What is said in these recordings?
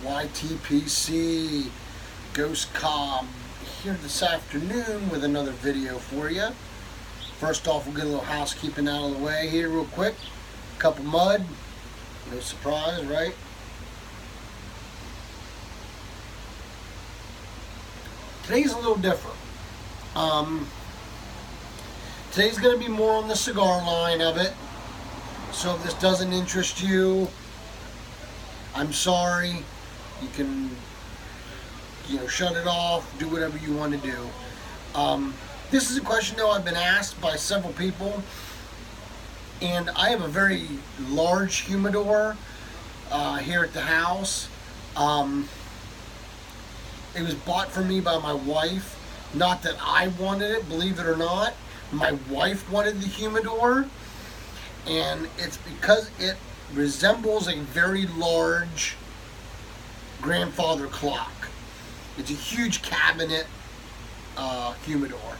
YTPC Ghost Cobb here this afternoon with another video for you. First off, we'll get a little housekeeping out of the way here real quick. Cup of mud, no surprise, right? Today's a little different. Today's going to be more on the cigar line of it. So if this doesn't interest you, I'm sorry. You can, shut it off, do whatever you want to do. This is a question, though, I've been asked by several people. And I have a very large humidor here at the house. It was bought for me by my wife. Not that I wanted it, believe it or not. My wife wanted the humidor. And it's because it resembles a very large grandfather clock. It's a huge cabinet humidor.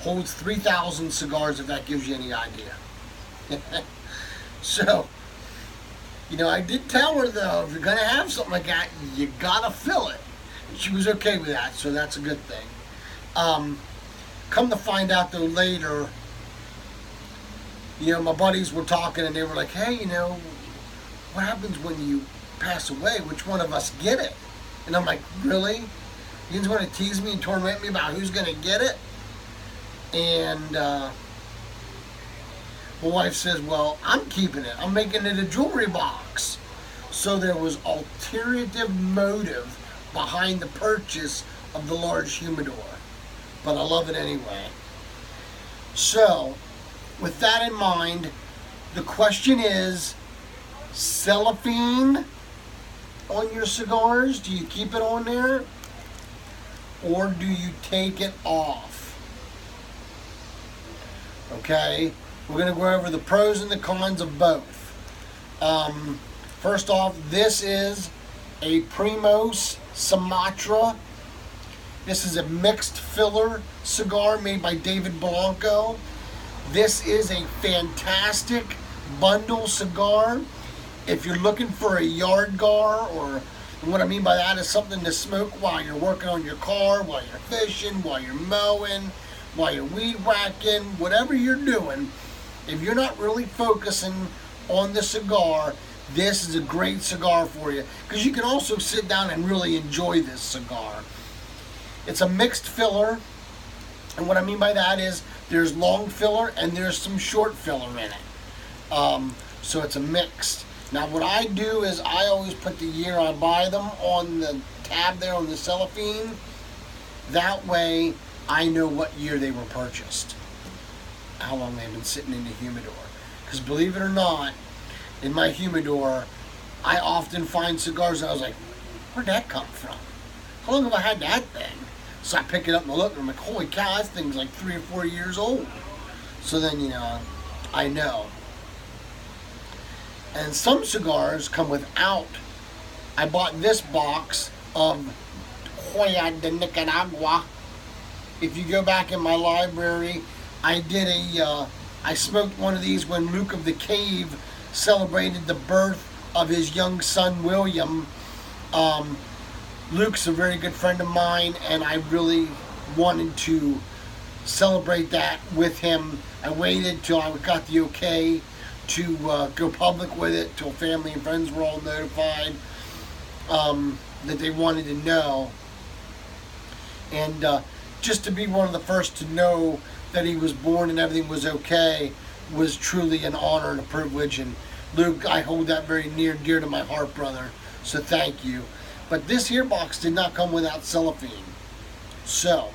Holds 3,000 cigars, if that gives you any idea. So, I did tell her, though, if you're going to have something like that, you got to fill it. And she was okay with that, so that's a good thing. Come to find out, though, later, my buddies were talking, and they were like, hey, what happens when you pass away? Which one of us get it? And I'm like, really? You just want to tease me and torment me about who's going to get it? And my wife says, well, I'm keeping it. I'm making it a jewelry box. So there was ulterior motive behind the purchase of the large humidor. But I love it anyway. So, with that in mind, the question is, cellophane on your cigars? Do you keep it on there? Or do you take it off? Okay, we're going to go over the pros and the cons of both. First off, this is a Primos Sumatra. This is a mixed filler cigar made by David Blanco. This is a fantastic bundle cigar. If you're looking for a yard gar, or what I mean by that is something to smoke while you're working on your car, while you're fishing, while you're mowing, while you're weed whacking, whatever you're doing, if you're not really focusing on the cigar, this is a great cigar for you. Because you can also sit down and really enjoy this cigar. It's a mixed filler. And what I mean by that is there's long filler and there's some short filler in it. So it's a mixed. Now what I do is I always put the year I buy them on the tab there on the cellophane. That way I know what year they were purchased. How long they've been sitting in the humidor. Because believe it or not, in my humidor, I often find cigars and I was like, where'd that come from? How long have I had that thing? So I pick it up and I look and I'm like, holy cow, that thing's like 3 or 4 years old. So then, I know. And some cigars come without. I bought this box of Hoya de Nicaragua. If you go back in my library, I smoked one of these when Luke of the Cave celebrated the birth of his young son, William. Luke's a very good friend of mine, and I really wanted to celebrate that with him. I waited till I got the okay to go public with it, till family and friends were all notified that they wanted to know. And just to be one of the first to know that he was born and everything was okay was truly an honor and a privilege. And Luke, I hold that very near and dear to my heart, brother. So thank you. But this here box did not come without cellophane. So,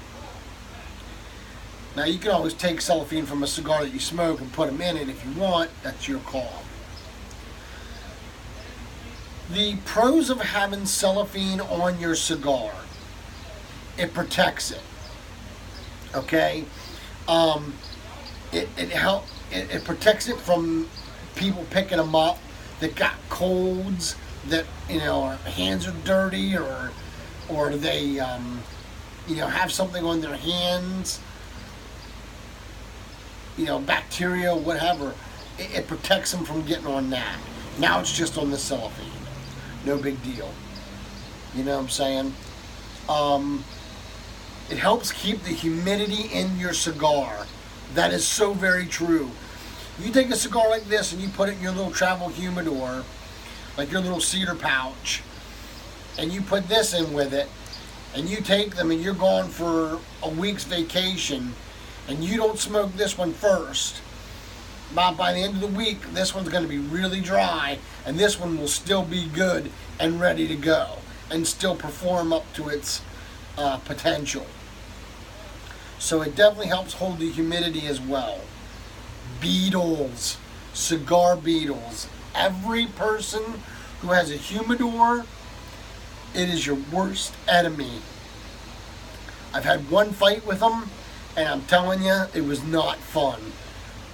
now you can always take cellophane from a cigar that you smoke and put them in it if you want. That's your call. The pros of having cellophane on your cigar. It protects it. Okay? It protects it from people picking them up that got colds, that hands are dirty, or they have something on their hands, bacteria, whatever. It protects them from getting on that. Now it's just on the cellophane. No big deal. You know what I'm saying? It helps keep the humidity in your cigar. That is so very true. You take a cigar like this and you put it in your little travel humidor, like your little cedar pouch, and you put this in with it, and you take them and you're gone for a week's vacation, and you don't smoke this one first, by the end of the week, this one's going to be really dry, and this one will still be good and ready to go, and still perform up to its potential. So it definitely helps hold the humidity as well. Beetles, cigar beetles. Every person who has a humidor, it is your worst enemy. I've had one fight with them, and I'm telling you, it was not fun.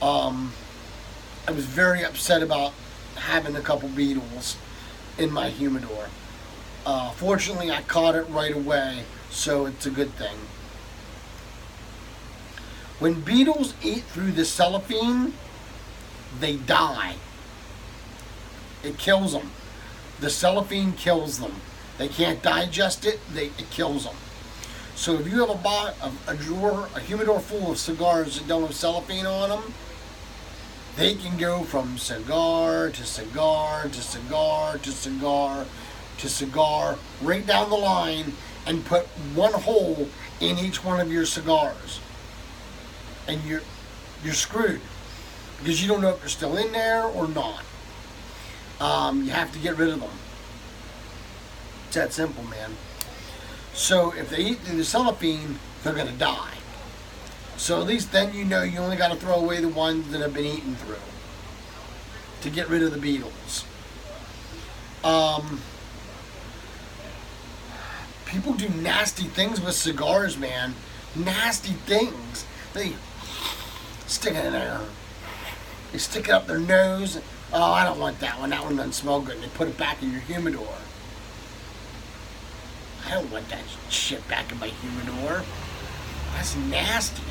I was very upset about having a couple beetles in my humidor. Fortunately, I caught it right away, so it's a good thing. When beetles eat through the cellophane, they die. It kills them. The cellophane kills them. They can't digest it, it kills them. So if you have a drawer, a humidor full of cigars that don't have cellophane on them, they can go from cigar to cigar to cigar to cigar to cigar right down the line and put one hole in each one of your cigars. And you're screwed because you don't know if they're still in there or not. You have to get rid of them. It's that simple, man. So if they eat through the cellophane, they're going to die. So at least then you know you only got to throw away the ones that have been eaten through to get rid of the beetles. People do nasty things with cigars, man. Nasty things. They stick it in there. They stick it up their nose. Oh, I don't want that one. That one doesn't smell good. And they put it back in your humidor. I don't want that shit back in my humidor. That's nasty.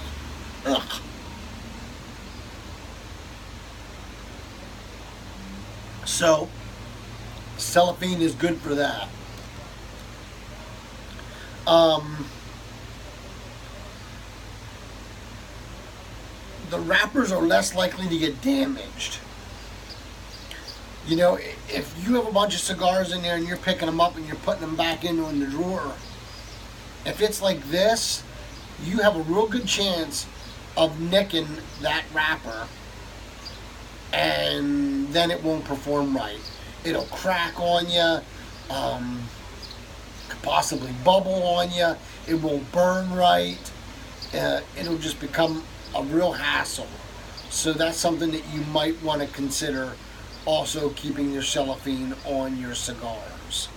Ugh. So, cellophane is good for that. The wrappers are less likely to get damaged. You know, if you have a bunch of cigars in there and you're picking them up and you're putting them back in the drawer, if it's like this, you have a real good chance of nicking that wrapper, and then it won't perform right. It'll crack on you, could possibly bubble on you, it won't burn right, it'll just become a real hassle. So that's something that you might want to consider, also keeping your cellophane on your cigars.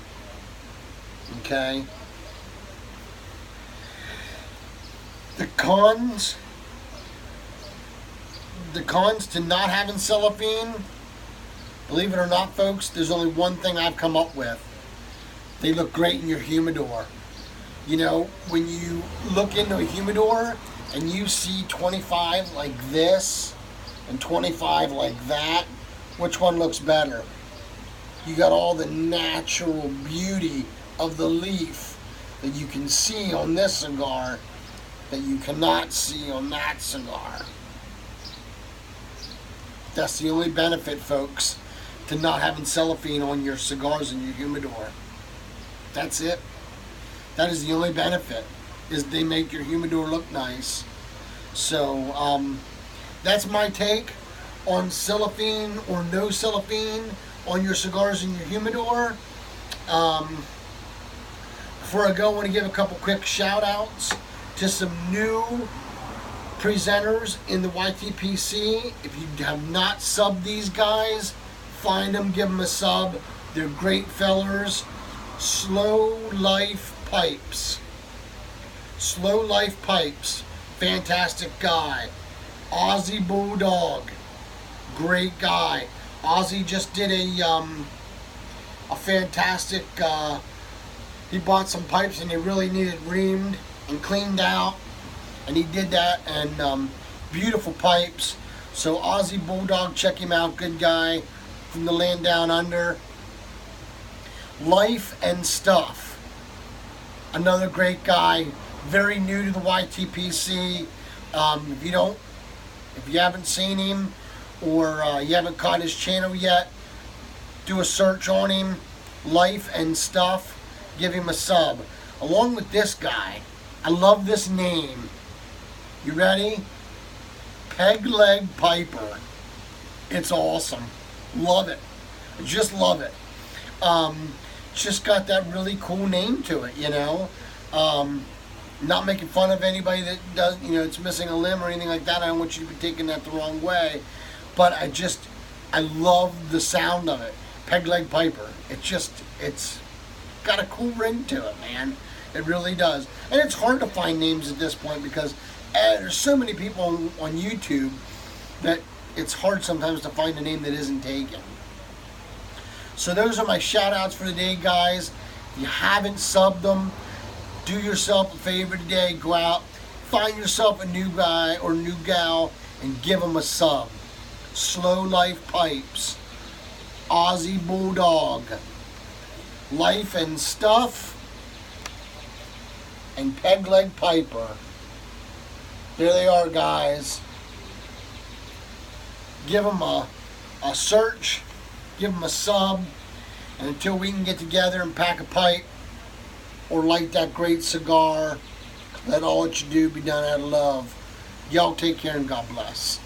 Okay? The cons to not having cellophane, believe it or not, folks, there's only one thing I've come up with. They look great in your humidor. You know, when you look into a humidor and you see 25 like this and 25 like that, which one looks better? You got all the natural beauty of the leaf that you can see on this cigar that you cannot see on that cigar. That's the only benefit, folks, to not having cellophane on your cigars in your humidor. That's it. That is the only benefit, is they make your humidor look nice. So, that's my take on cellophane or no cellophane on your cigars in your humidor. Before I go, I want to give a couple quick shout outs to some new presenters in the YTPC. If you have not subbed these guys, find them, give them a sub. They're great fellers. Slow Life Pipes. Slow Life Pipes. Fantastic guy. Aussie Bulldog. Great guy. Ozzy just did a fantastic, he bought some pipes and they really needed reamed and cleaned out, and he did that, and beautiful pipes. So Aussie Bulldog, check him out, good guy from the land down under. Life and Stuff. Another great guy, very new to the YTPC. If you haven't seen him or you haven't caught his channel yet, do a search on him, Life and Stuff, give him a sub. Along with this guy, I love this name. You ready? Peg Leg Piper. It's awesome. Love it. I just love it. Just got that really cool name to it, you know. Not making fun of anybody that does, it's missing a limb or anything like that. I don't want you to be taking that the wrong way. But I love the sound of it. Peg Leg Piper. It's got a cool ring to it, man. It really does. And it's hard to find names at this point because there's so many people on YouTube that it's hard sometimes to find a name that isn't taken. So those are my shout outs for the day, guys. If you haven't subbed them, do yourself a favor today. Go out, find yourself a new guy or new gal, and give them a sub. Slow Life Pipes, Aussie Bulldog, Life and Stuff, and Peg Leg Piper. There they are, guys. Give them a search, give them a sub, and until we can get together and pack a pipe or light that great cigar, let all that you do be done out of love. Y'all take care and God bless.